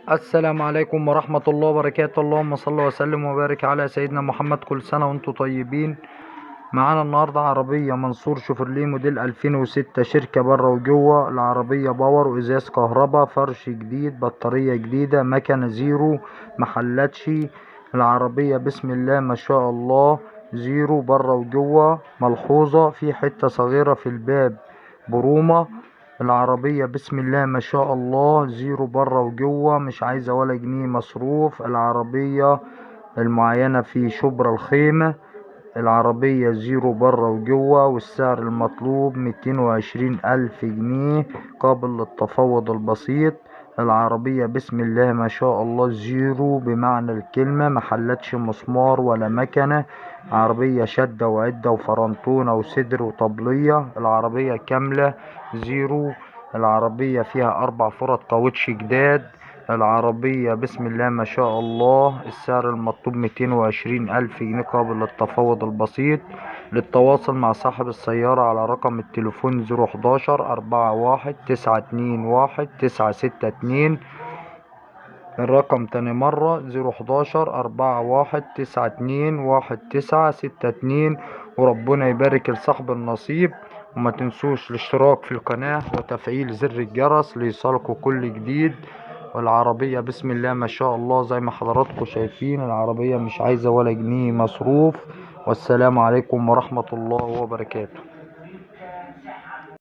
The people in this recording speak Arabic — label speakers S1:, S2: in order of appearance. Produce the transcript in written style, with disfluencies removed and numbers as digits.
S1: السلام عليكم ورحمة الله وبركاته. اللهم صل وسلم وبارك على سيدنا محمد. كل سنة وانتم طيبين. معانا النهاردة عربية منصور شوفرليه موديل 2006، شركة بره وجوه. العربية باور وإزاز كهرباء، فرش جديد، بطارية جديدة، مكنة زيرو، محلاتشي. العربية بسم الله ما شاء الله زيرو بره وجوه. ملحوظة في حتة صغيرة في الباب برومة. العربية بسم الله ما شاء الله زيرو بره وجوه، مش عايزة ولا جنيه مصروف. العربية المعينة في شبرا الخيمة. العربية زيرو بره وجوه، والسعر المطلوب 220,000 جنيه، قابل للتفاوض البسيط. العربية بسم الله ما شاء الله زيرو بمعنى الكلمة، محلتش مسمار ولا مكنة. عربية شدة وعدة وفرنتونة وصدر وطبلية. العربية كاملة زيرو. العربية فيها 4 فرط كاوتش جداد. العربية بسم الله ما شاء الله السعر المطلوب 220,000 جنيه، قابل للتفاوض البسيط. للتواصل مع صاحب السيارة على رقم التليفون 011-41-961-962. الرقم تاني مرة 011-41-961-1962. وربنا يبارك لصاحب النصيب. وما تنسوش الاشتراك في القناة وتفعيل زر الجرس ليصلكوا كل جديد. والعربية بسم الله ما شاء الله زي ما حضراتكم شايفين، العربية مش عايزة ولا جنيه مصروف. والسلام عليكم ورحمة الله وبركاته.